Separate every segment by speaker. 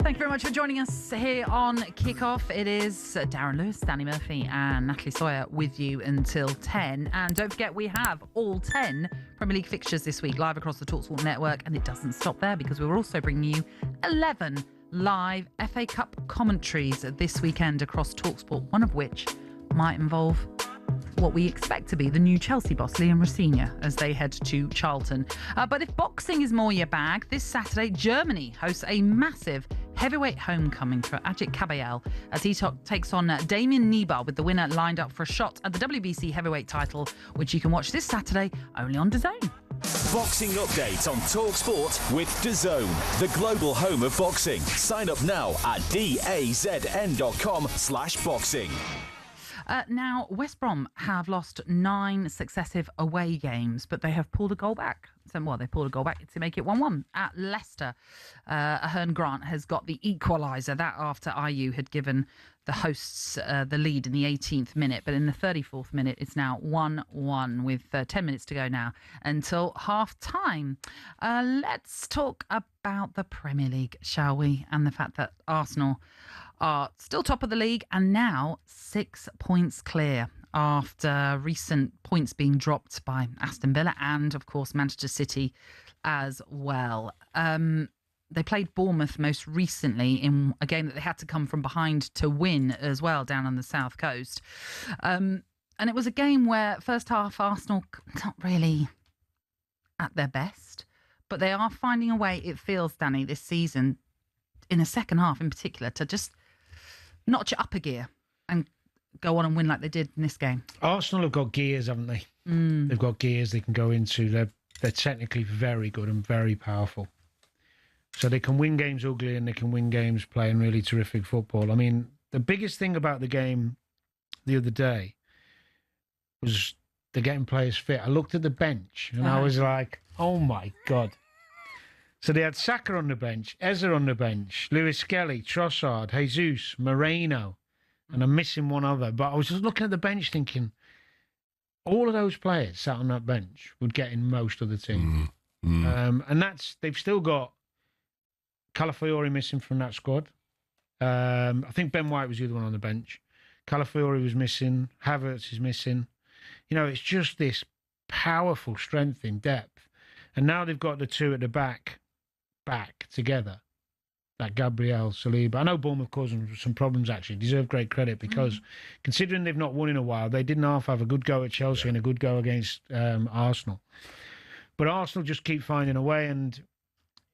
Speaker 1: Thank you very much for joining us here on Kickoff. It is Darren Lewis, Danny Murphy and Natalie Sawyer with you until 10. And don't forget, we have all 10 Premier League fixtures this week live across the talkSPORT network. And it doesn't stop there, because we're also bringing you 11 live FA Cup commentaries this weekend across talkSPORT, one of which might involve what we expect to be the new Chelsea boss, Liam Rosenior, as they head to Charlton. But if boxing is more your bag, this Saturday, Germany hosts a massive heavyweight homecoming for Ajit Kabayel as he takes on Damien Nibar, with the winner lined up for a shot at the WBC heavyweight title, which you can watch this Saturday only on DAZN.
Speaker 2: Boxing update on talkSPORT with DAZN, the global home of boxing. Sign up now at dazn.com/boxing.
Speaker 1: Now, West Brom have lost 9 successive away games, but they have pulled a goal back. They pulled a goal back to make it 1-1 at Leicester. Ahern Grant has got the equaliser, that after IU had given the hosts the lead in the 18th minute. But in the 34th minute, it's now 1-1 with 10 minutes to go now until half-time. Let's talk about the Premier League, shall we? And the fact that Arsenal are still top of the league and now 6 points clear after recent points being dropped by Aston Villa and, of course, Manchester City as well. They played Bournemouth most recently in a game that they had to come from behind to win as well, down on the south coast. And it was a game where first half Arsenal not really at their best, but they are finding a way, it feels, Danny, this season, in the second half in particular, to just notch it up a gear and go on and win like they did in this game.
Speaker 3: Arsenal have got gears, haven't they? They've got gears they can go into. They're technically very good and very powerful. So they can win games ugly and they can win games playing really terrific football. I mean, the biggest thing about the game the other day was they're getting players fit. I looked at the bench and I was like, oh my God. So they had Saka on the bench, Eze on the bench, Lewis Skelly, Trossard, Jesus, Moreno, and I'm missing one other. But I was just looking at the bench thinking, all of those players sat on that bench would get in most of the team. And they've still got Calafiori missing from that squad. I think Ben White was the other one on the bench. Calafiori was missing. Havertz is missing. You know, it's just this powerful strength in depth. And now they've got the two at the back together, like Gabriel, Saliba. I know Bournemouth caused them some problems, actually. Deserve great credit because considering they've not won in a while, they didn't have a good go at Chelsea and a good go against Arsenal. But Arsenal just keep finding a way. And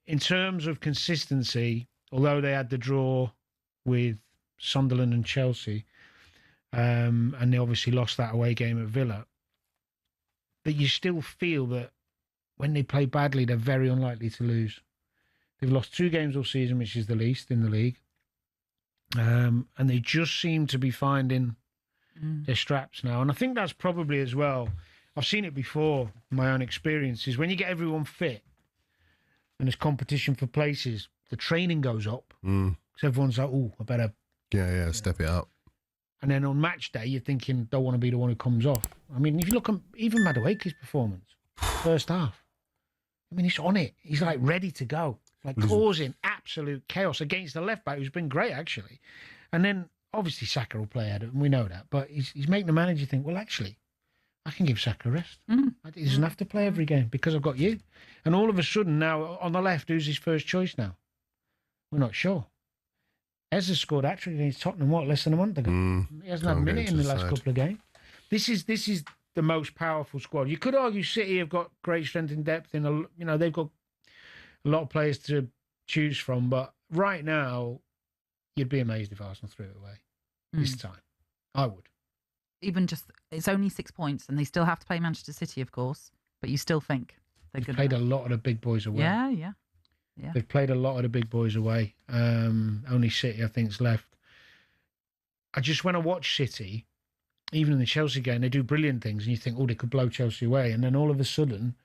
Speaker 3: in terms of consistency, although they had the draw with Sunderland and Chelsea, and they obviously lost that away game at Villa, but you still feel that when they play badly, they're very unlikely to lose. They've lost 2 games all season, which is the least in the league. And they just seem to be finding their straps now. And I think that's probably as well, I've seen it before, my own experiences, when you get everyone fit and there's competition for places, the training goes up. Because everyone's like, oh, I better...
Speaker 4: Yeah, step it up.
Speaker 3: And then on match day, you're thinking, don't want to be the one who comes off. I mean, if you look at even Madueke's performance, first half, I mean, he's on it. He's like ready to go, like causing absolute chaos against the left back, who's been great actually. And then obviously Saka will play at it, and we know that. But he's making the manager think, well, actually, I can give Saka a rest. He doesn't have to play every game because I've got you. And all of a sudden now on the left, who's his first choice now? We're not sure. Eze scored actually against Tottenham less than a month ago. He hasn't had a minute in the last couple of games. This is the most powerful squad. You could argue City have got great strength and depth they've got a lot of players to choose from, but right now you'd be amazed if Arsenal threw it away this time. I would.
Speaker 1: Even just, it's only 6 points and they still have to play Manchester City, of course, but you still think they're good.
Speaker 3: They've played a lot of the big boys away.
Speaker 1: Yeah.
Speaker 3: They've played a lot of the big boys away. Only City, I think, is left. When I watch City, even in the Chelsea game, they do brilliant things, and you think, oh, they could blow Chelsea away. And then all of a sudden,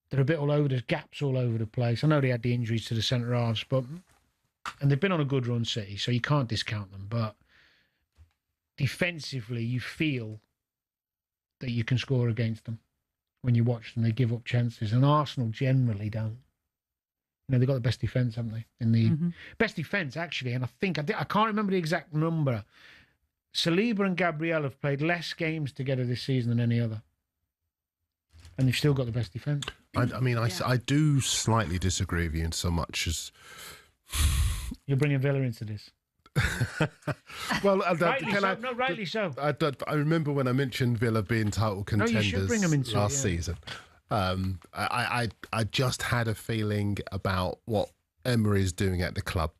Speaker 3: they're a bit all over. There's gaps all over the place. I know they had the injuries to the centre halves, and they've been on a good run, City, so you can't discount them. But defensively, you feel that you can score against them when you watch them. They give up chances, and Arsenal generally don't. You know, they've got the best defence, haven't they? In the best defence, actually. And I can't remember the exact number. Saliba and Gabriel have played less games together this season than any other. And they've still got the best defence.
Speaker 4: I do slightly disagree with you in so much as...
Speaker 3: You're bringing Villa into this.
Speaker 4: Well,
Speaker 3: rightly so.
Speaker 4: I remember when I mentioned Villa being title contenders
Speaker 3: you should bring them into
Speaker 4: last season. I just had a feeling about what Emery is doing at the club,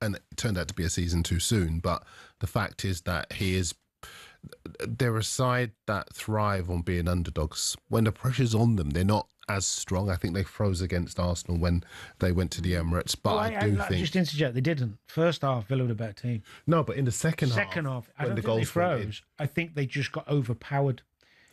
Speaker 4: and it turned out to be a season too soon. But the fact is that they're a side that thrive on being underdogs. When the pressure's on them, they're not as strong. I think they froze against Arsenal when they went to the Emirates. But I do think... Just
Speaker 3: interject, they didn't. First half, Villa were the better team.
Speaker 4: No, but in the second half,
Speaker 3: I don't think they froze. I think they just got overpowered.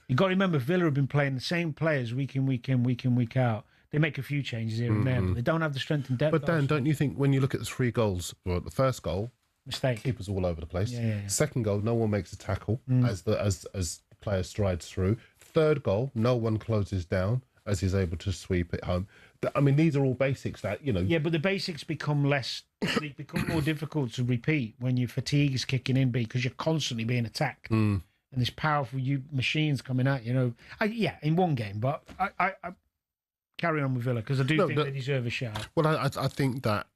Speaker 3: You've got to remember, Villa have been playing the same players week in, week out. They make a few changes here and there, but they don't have the strength and depth.
Speaker 4: But Dan, don't you think when you look at the 3 goals, well, the first goal,
Speaker 3: mistake,
Speaker 4: keepers all over the place.
Speaker 3: Yeah.
Speaker 4: Second goal, no one makes a tackle as the player strides through. Third goal, no one closes down as he's able to sweep it home. I mean, these are all basics that, you know...
Speaker 3: Yeah, but the basics become they become more difficult to repeat when your fatigue is kicking in because you're constantly being attacked. And there's powerful machines coming at you, in one game. But I carry on with Villa because I do think they deserve a shout.
Speaker 4: Well, I think that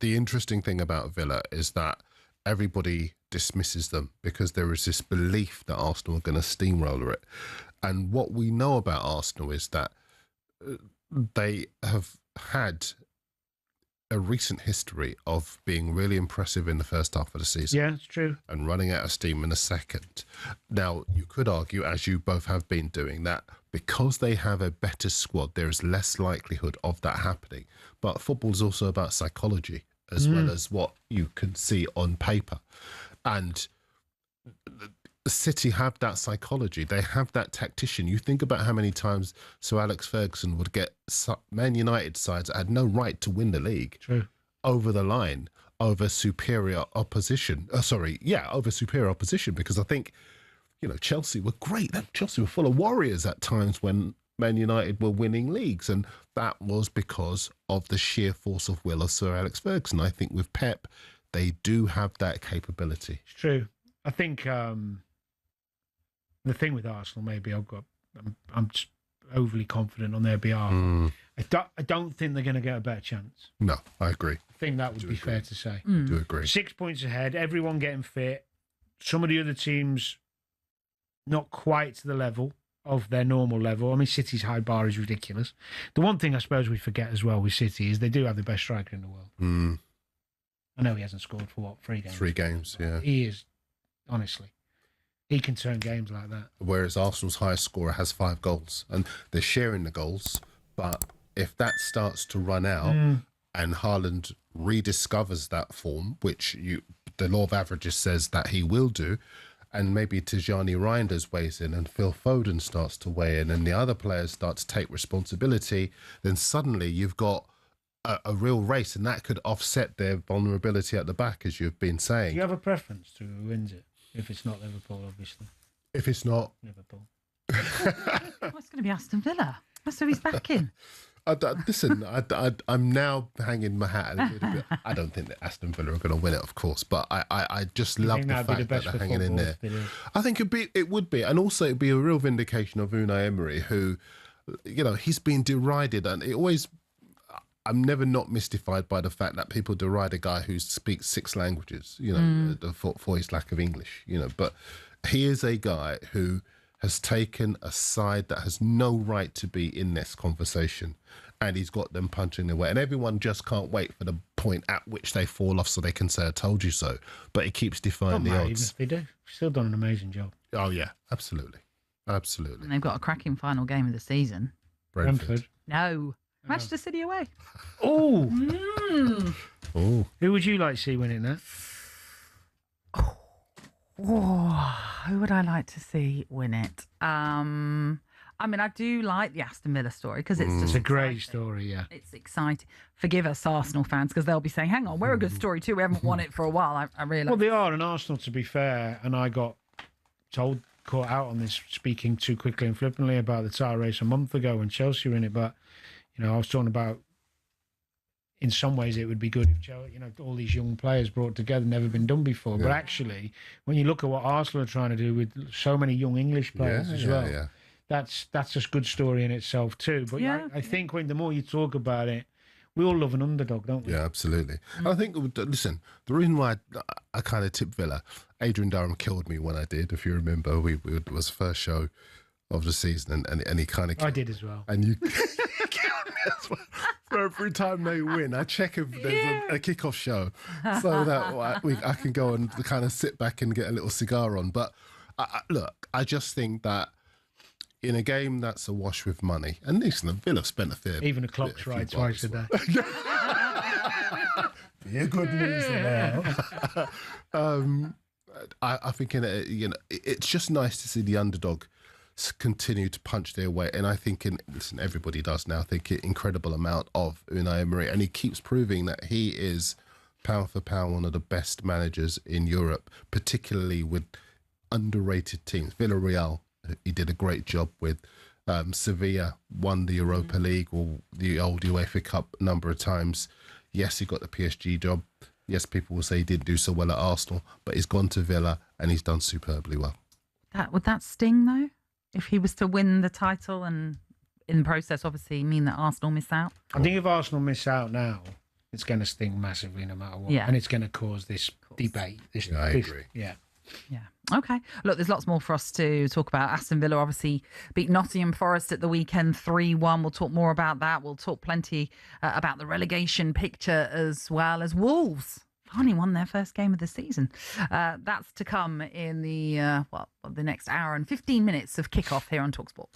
Speaker 4: the interesting thing about Villa is that everybody dismisses them because there is this belief that Arsenal are going to steamroller it. And what we know about Arsenal is that they have had a recent history of being really impressive in the first half of the season.
Speaker 3: Yeah, it's true.
Speaker 4: And running out of steam in the second. Now, you could argue, as you both have been doing, that because they have a better squad, there is less likelihood of that happening. But football is also about psychology as well as what you can see on paper. And City have that psychology. They have that tactician. You think about how many times Sir Alex Ferguson would get Man United sides that had no right to win the league over the line, over superior opposition. Over superior opposition, because I think, Chelsea were great. Chelsea were full of warriors at times when Man United were winning leagues, and that was because of the sheer force of will of Sir Alex Ferguson. I think with Pep, they do have that capability.
Speaker 3: It's true. I think the thing with Arsenal, maybe I'm just overly confident on their behalf. I don't think they're going to get a better chance.
Speaker 4: No, I agree.
Speaker 3: I think that would be fair to say.
Speaker 4: I do agree. 6
Speaker 3: points ahead, everyone getting fit. Some of the other teams not quite to the level of their normal level. I mean, City's high bar is ridiculous. The one thing I suppose we forget as well with City is they do have the best striker in the world. I know he hasn't scored for 3 games?
Speaker 4: 3 games, yeah.
Speaker 3: He is, honestly. He can turn games like that.
Speaker 4: Whereas Arsenal's highest scorer has 5 goals. And they're sharing the goals. But if that starts to run out and Haaland rediscovers that form, which the law of averages says that he will do, and maybe Tijani Reinders weighs in and Phil Foden starts to weigh in and the other players start to take responsibility, then suddenly you've got a real race, and that could offset their vulnerability at the back, as you've been saying.
Speaker 3: Do you have a preference to who wins it? If it's not Liverpool, obviously.
Speaker 4: If it's not
Speaker 3: Liverpool.
Speaker 1: It's going to be Aston Villa. That's who he's backing.
Speaker 4: Listen, I'm now hanging my hat a little bit. I don't think that Aston Villa are going to win it, of course, but I just love the fact that they're hanging in there. I think it would be, and also it'd be a real vindication of Unai Emery, who, he's been derided, and it always. I'm never not mystified by the fact that people deride a guy who speaks 6 languages, for his lack of English, But he is a guy who has taken a side that has no right to be in this conversation, and he's got them punching their way. And everyone just can't wait for the point at which they fall off so they can say, I told you so. But he keeps defying the odds.
Speaker 3: Even if they do. Still done an amazing job.
Speaker 4: Oh, yeah, absolutely. Absolutely.
Speaker 1: And they've got a cracking final game of the season.
Speaker 4: Brentford.
Speaker 1: No. Manchester City away.
Speaker 3: Oh.
Speaker 4: Oh.
Speaker 3: Who would you like to see winning that?
Speaker 1: Who would I like to see win it? I mean, I do like the Aston Villa story because it's just
Speaker 3: a great story, yeah.
Speaker 1: It's exciting. Forgive us, Arsenal fans, because they'll be saying, hang on, we're a good story too. We haven't won it for a while. I realise.
Speaker 3: Well, they are, and Arsenal, to be fair, and I got caught out on this speaking too quickly and flippantly about the title race a month ago when Chelsea were in it, but I was talking about in some ways it would be good if all these young players brought together, never been done before. But actually, when you look at what Arsenal are trying to do with so many young English players as well, that's a good story in itself too. But I think the more you talk about it, we all love an underdog, don't we?
Speaker 4: Yeah, absolutely. I think, listen, the reason why I kind of tipped Villa, Adrian Durham killed me when I did. If you remember, it was the first show of the season, and he kind of...
Speaker 3: I did as well.
Speaker 4: And you killed me as well. For every time they win, I check if there's a kickoff show so that I can go and kind of sit back and get a little cigar on. But look, I just think that in a game that's awash with money, and listen, Villa spent a fair...
Speaker 3: Even the clock's right twice a day.
Speaker 4: Be a good loser now. I think it's just nice to see the underdog continue to punch their way, and I think listen, everybody does now. I think an incredible amount of Unai Emery, and he keeps proving that he is pound for pound one of the best managers in Europe, particularly with underrated teams. Villarreal, he did a great job with. Sevilla won the Europa League or the old UEFA Cup a number of times. Yes, he got the PSG job. Yes, people will say he didn't do so well at Arsenal, but he's gone to Villa and he's done superbly well.
Speaker 1: Would that sting, though? If he was to win the title and in the process, obviously, mean that Arsenal miss out?
Speaker 3: I think if Arsenal miss out now, it's going to sting massively no matter what. Yeah. And it's going to cause this debate.
Speaker 4: I agree.
Speaker 3: Yeah.
Speaker 1: Yeah. Okay. Look, there's lots more for us to talk about. Aston Villa obviously beat Nottingham Forest at the weekend 3-1. We'll talk more about that. We'll talk plenty about the relegation picture as well as Wolves. Finally won their first game of the season. That's to come in the next hour and 15 minutes of kickoff here on talkSPORT.